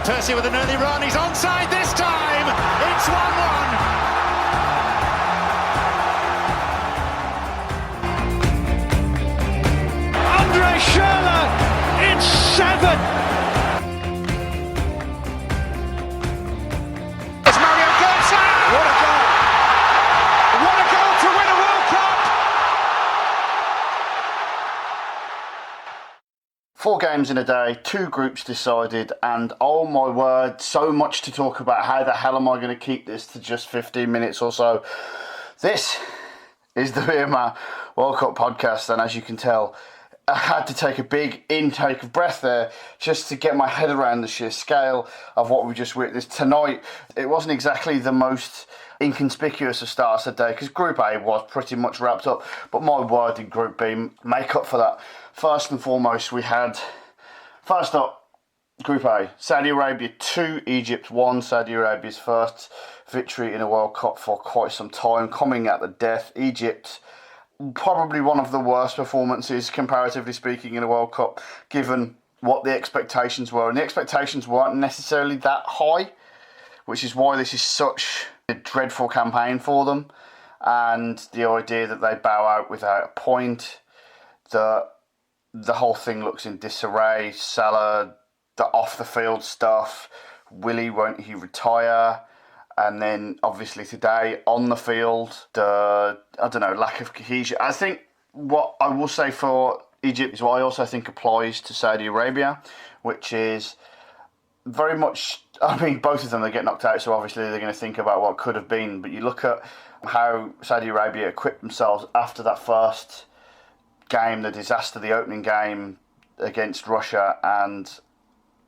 Percy with an early run, he's onside this time! It's 1-1! Schürrle, it's 7! It's Mario Götze! What a goal! What a goal to win a World Cup! 4 games in a day, 2 groups decided, and oh my word, so much to talk about. How the hell am I going to keep this to just 15 minutes or so? This is the Beermat World Cup podcast, and as you can tell, I had to take a big intake of breath there just to get my head around the sheer scale of what we just witnessed tonight. It wasn't exactly the most inconspicuous of starts of the day because Group A was pretty much wrapped up, but my word, did Group B make up for that. First and foremost, we had, first up, Group A, Saudi Arabia 2, Egypt 1, Saudi Arabia's first victory in a World Cup for quite some time, coming at the death. Egypt, probably one of the worst performances, comparatively speaking, in a World Cup, given what the expectations were. And the expectations weren't necessarily that high, which is why this is such a dreadful campaign for them. And the idea that they bow out without a point, the whole thing looks in disarray. Salah, the off-the-field stuff, won't he retire? And then, obviously, today, on the field, lack of cohesion. I think what I will say for Egypt is what I also think applies to Saudi Arabia, which is very much, both of them, they get knocked out, so obviously they're going to think about what could have been. But you look at how Saudi Arabia equipped themselves after that first game, the disaster, the opening game against Russia, and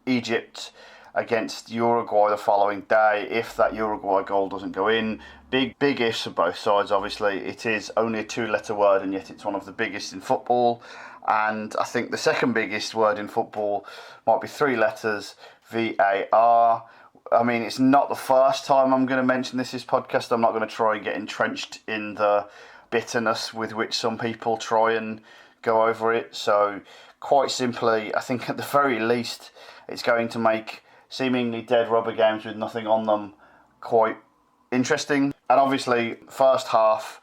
Egypt against Uruguay the following day. If that Uruguay goal doesn't go in, big ifs of both sides. Obviously, it is only a 2-letter word, and yet it's one of the biggest in football. And I think the second biggest word in football might be 3 letters, VAR. It's not the first time I'm going to mention this podcast. I'm not going to try and get entrenched in the bitterness with which some people try and go over it. So, quite simply, I think at the very least, it's going to make seemingly dead rubber games with nothing on them quite interesting. And obviously, first half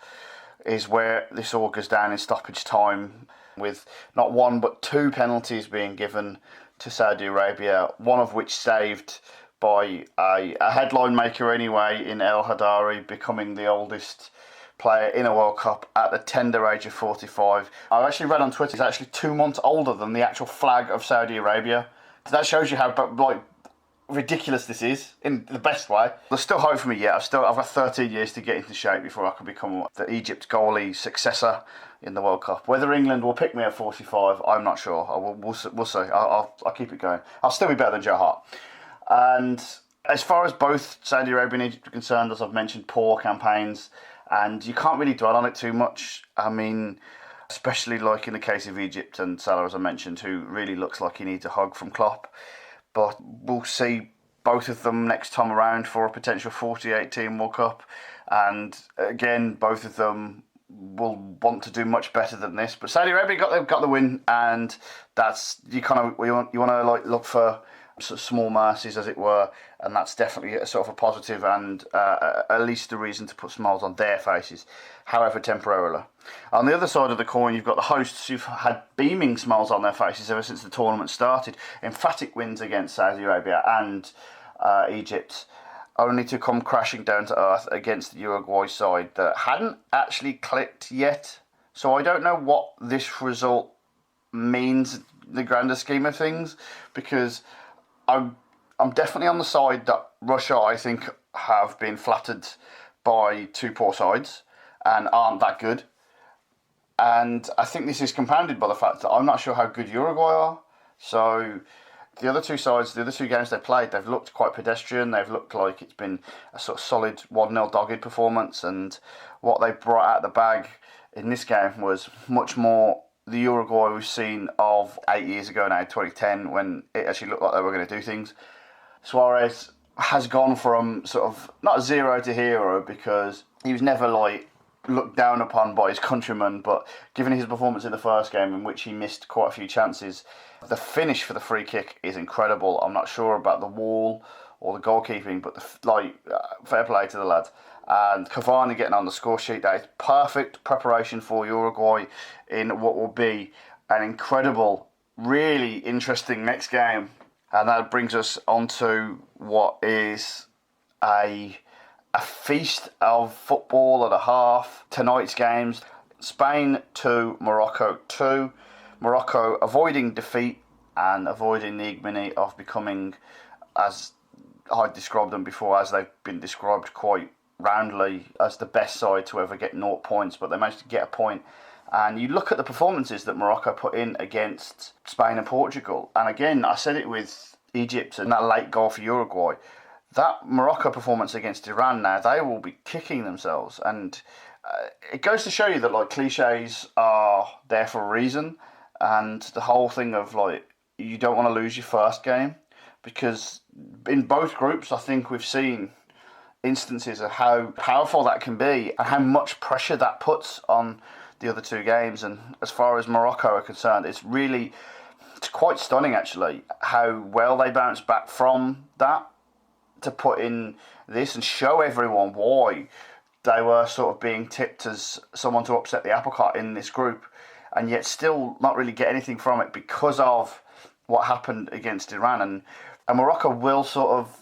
is where this all goes down in stoppage time, with not 1 but 2 penalties being given to Saudi Arabia, one of which saved by a headline maker anyway, in El Hadari, becoming the oldest player in a World Cup at the tender age of 45. I actually read on Twitter he's actually 2 months older than the actual flag of Saudi Arabia. So that shows you how ridiculous this is, in the best way. There's still hope for me yet. I've got 13 years to get into shape before I can become the Egypt goalie successor in the World Cup. Whether England will pick me at 45, I'm not sure. We'll see. I'll keep it going. I'll still be better than Joe Hart. And as far as both Saudi Arabia and Egypt are concerned, as I've mentioned, poor campaigns, and you can't really dwell on it too much. Especially like in the case of Egypt and Salah, as I mentioned, who really looks like he needs a hug from Klopp. But we'll see both of them next time around for a potential 48-team World Cup. And again, both of them will want to do much better than this. But Saudi Arabia got the win, and that's you want to look for sort of small mercies, as it were, and that's definitely a sort of a positive and at least a reason to put smiles on their faces, however temporarily. On the other side of the coin, you've got the hosts who've had beaming smiles on their faces ever since the tournament started. Emphatic wins against Saudi Arabia and Egypt, only to come crashing down to earth against the Uruguay side that hadn't actually clicked yet. So I don't know what this result means in the grander scheme of things, because I'm definitely on the side that Russia, I think, have been flattered by 2 poor sides and aren't that good. And I think this is compounded by the fact that I'm not sure how good Uruguay are. So the other 2 sides, the other 2 games they played, they've looked quite pedestrian. They've looked like it's been a sort of solid 1-0 dogged performance. And what they brought out of the bag in this game was much more the Uruguay we've seen of 8 years ago now, 2010, when it actually looked like they were going to do things. Suarez has gone from sort of not 0 to hero, because he was never looked down upon by his countrymen, but given his performance in the first game, in which he missed quite a few chances, the finish for the free kick is incredible. I'm not sure about the wall or the goalkeeping, but fair play to the lad. And Cavani getting on the score sheet, that is perfect preparation for Uruguay in what will be an incredible, really interesting next game. And that brings us on to what is a feast of football and a half. Tonight's games: Spain 2, Morocco 2. Morocco avoiding defeat and avoiding the ignominy of becoming, as I described them before, as they've been described quite roundly, as the best side to ever get 0 points, but they managed to get a point. And you look at the performances that Morocco put in against Spain and Portugal, and again, I said it with Egypt and that late goal for Uruguay, that Morocco performance against Iran now, they will be kicking themselves. And it goes to show you that, like, cliches are there for a reason, and the whole thing of, like, you don't want to lose your first game, because in both groups I think we've seen instances of how powerful that can be and how much pressure that puts on the other two games. And as far as Morocco are concerned, it's quite stunning actually how well they bounced back from that to put in this and show everyone why they were sort of being tipped as someone to upset the apple cart in this group, and yet still not really get anything from it because of what happened against Iran. And Morocco will sort of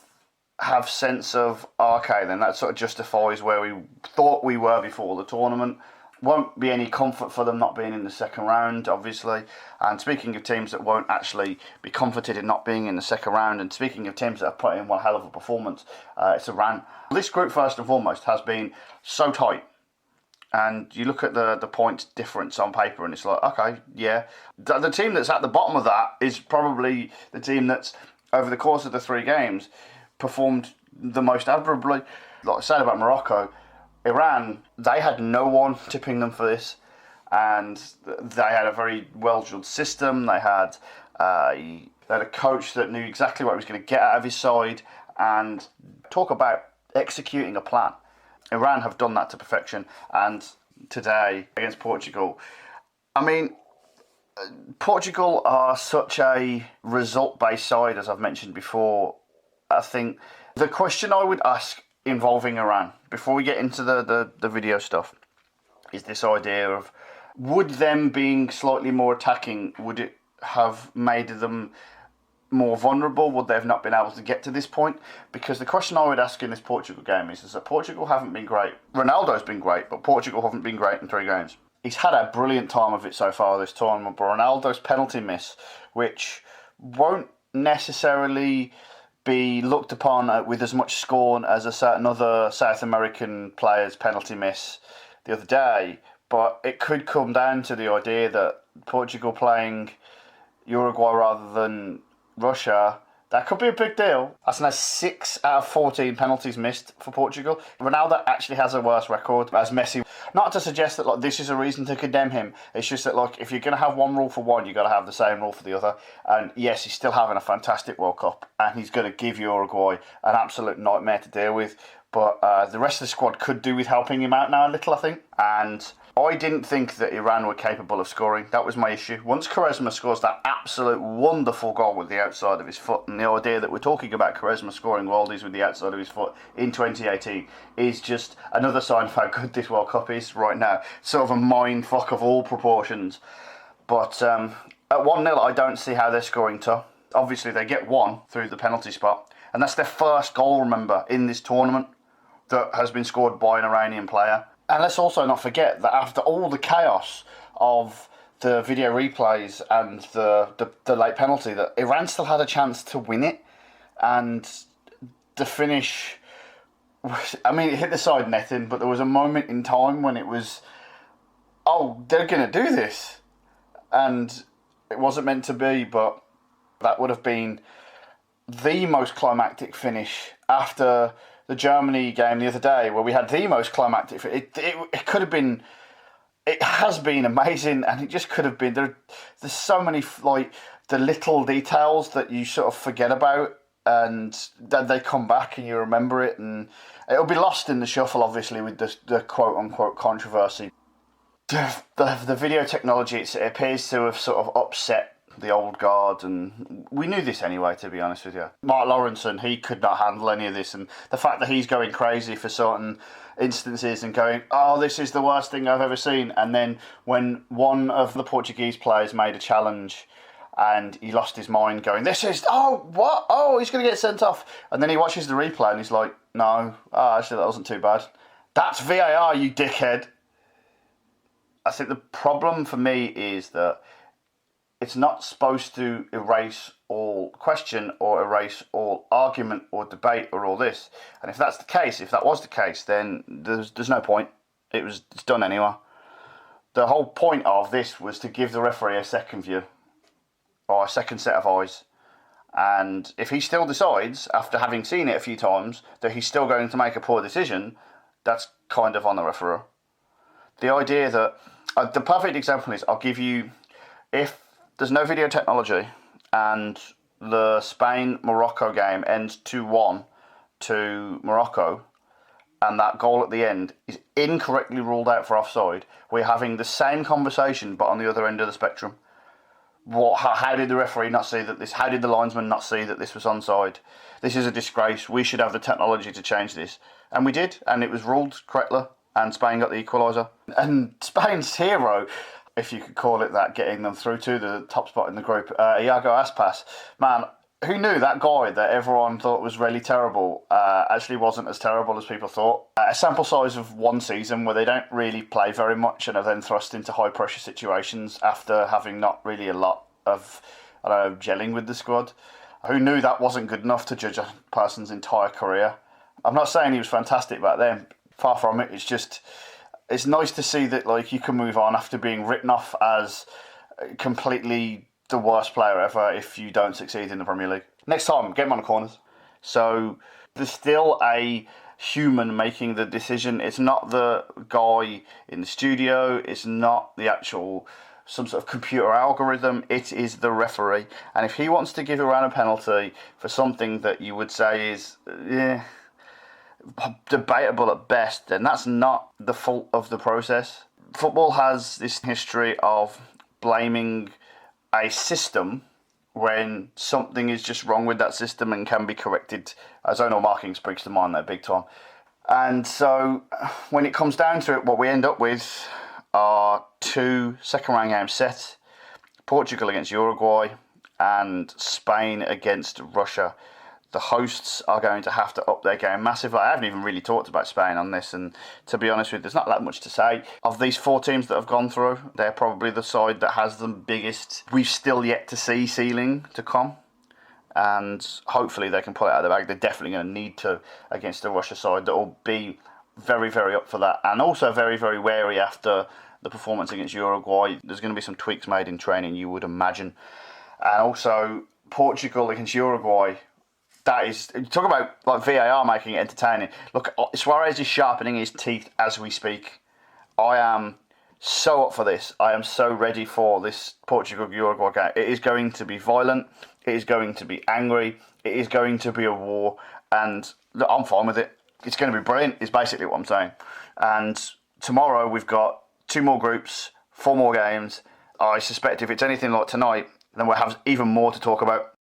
have sense of, okay, then that sort of justifies where we thought we were before the tournament. Won't be any comfort for them not being in the second round, obviously. And speaking of teams that won't actually be comforted in not being in the second round, and speaking of teams that have put in one hell of a performance, it's Iran. This group, first and foremost, has been so tight. And you look at the points difference on paper, and it's like, okay, yeah. The team that's at the bottom of that is probably the team that's, over the course of the 3 games, performed the most admirably. Like I said about Morocco, Iran, they had no one tipping them for this, and they had a very well-drilled system. They had a coach that knew exactly what he was going to get out of his side, and talk about executing a plan. Iran have done that to perfection, and today against Portugal, I mean, Portugal are such a result-based side, as I've mentioned before. I think the question I would ask involving Iran, before we get into the video stuff, is this idea of, would them being slightly more attacking, would it have made them more vulnerable? Would they have not been able to get to this point? Because the question I would ask in this Portugal game is that Portugal haven't been great. Ronaldo's been great, but Portugal haven't been great in 3 games. He's had a brilliant time of it so far this tournament, but Ronaldo's penalty miss, which won't necessarily be looked upon with as much scorn as a certain other South American player's penalty miss the other day, but it could come down to the idea that Portugal playing Uruguay rather than Russia, that could be a big deal. That's now 6 out of 14 penalties missed for Portugal. Ronaldo actually has a worse record as Messi. Not to suggest that, like, this is a reason to condemn him. It's just that, like, if you're going to have one rule for one, you've got to have the same rule for the other. And yes, he's still having a fantastic World Cup, and he's going to give Uruguay an absolute nightmare to deal with. But the rest of the squad could do with helping him out now a little, I think. And I didn't think that Iran were capable of scoring. That was my issue. Once Quaresma scores that absolute wonderful goal with the outside of his foot, and the idea that we're talking about Quaresma scoring worldies with the outside of his foot in 2018 is just another sign of how good this World Cup is right now. Sort of a mind fuck of all proportions. But at 1-0, I don't see how they're scoring 2. Obviously, they get 1 through the penalty spot, and that's their first goal, remember, in this tournament that has been scored by an Iranian player. And let's also not forget that after all the chaos of the video replays and the late penalty, that Iran still had a chance to win it. And the finish, I mean, it hit the side netting, but there was a moment in time when it was, oh, they're going to do this. And it wasn't meant to be, but that would have been the most climactic finish after the Germany game the other day, where we had the most climactic. It could have been, it has been amazing, and it just could have been. There's so many, like, the little details that you sort of forget about and then they come back and you remember it, and it'll be lost in the shuffle, obviously, with the quote-unquote controversy. The video technology, it appears to have sort of upset the old guard, and we knew this anyway, to be honest with you. Mark Lawrenson, he could not handle any of this, and the fact that he's going crazy for certain instances and going, oh, this is the worst thing I've ever seen, and then when one of the Portuguese players made a challenge and he lost his mind going, this is, oh, what? Oh, he's going to get sent off. And then he watches the replay and he's like, no, actually that wasn't too bad. That's VAR, you dickhead. I think the problem for me is that it's not supposed to erase all question or erase all argument or debate or all this. And if that's the case, if that was the case, then there's no point. It's done anyway. The whole point of this was to give the referee a second view or a second set of eyes. And if he still decides, after having seen it a few times, that he's still going to make a poor decision, that's kind of on the referee. The idea that, the perfect example is, I'll give you, if there's no video technology and the Spain-Morocco game ends 2-1 to Morocco, and that goal at the end is incorrectly ruled out for offside, we're having the same conversation but on the other end of the spectrum. How did the referee not see that this? How did the linesman not see that this was onside? This is a disgrace. We should have the technology to change this. And we did, and it was ruled correctly, and Spain got the equaliser. And Spain's hero, if you could call it that, getting them through to the top spot in the group, Iago Aspas. Man, who knew that guy that everyone thought was really terrible actually wasn't as terrible as people thought? A sample size of one season where they don't really play very much and are then thrust into high pressure situations after having not really a lot of gelling with the squad. Who knew that wasn't good enough to judge a person's entire career? I'm not saying he was fantastic back then. Far from it. It's just, it's nice to see that like you can move on after being written off as completely the worst player ever if you don't succeed in the Premier League. Next time, get him on the corners. So there's still a human making the decision. It's not the guy in the studio. It's not the actual some sort of computer algorithm. It is the referee. And if he wants to give Iran a penalty for something that you would say is debatable at best, then that's not the fault of the process. Football has this history of blaming a system when something is just wrong with that system and can be corrected. Zonal marking springs to mind there big time. And so when it comes down to it, what we end up with are two second-round games set. Portugal against Uruguay and Spain against Russia. The hosts are going to have to up their game massively. I haven't even really talked about Spain on this, and to be honest with you, there's not that much to say. Of these four teams that have gone through, they're probably the side that has the biggest, we've still yet to see ceiling to come. And hopefully they can pull it out of the bag. They're definitely going to need to against the Russia side that will be very, very up for that. And also very, very wary after the performance against Uruguay. There's going to be some tweaks made in training, you would imagine. And also Portugal against Uruguay. That is, talk about like VAR making it entertaining. Look, Suarez is sharpening his teeth as we speak. I am so up for this. I am so ready for this Portugal-Uruguay game. It is going to be violent. It is going to be angry. It is going to be a war. And look, I'm fine with it. It's going to be brilliant, is basically what I'm saying. And tomorrow we've got 2 more groups, 4 more games. I suspect if it's anything like tonight, then we'll have even more to talk about.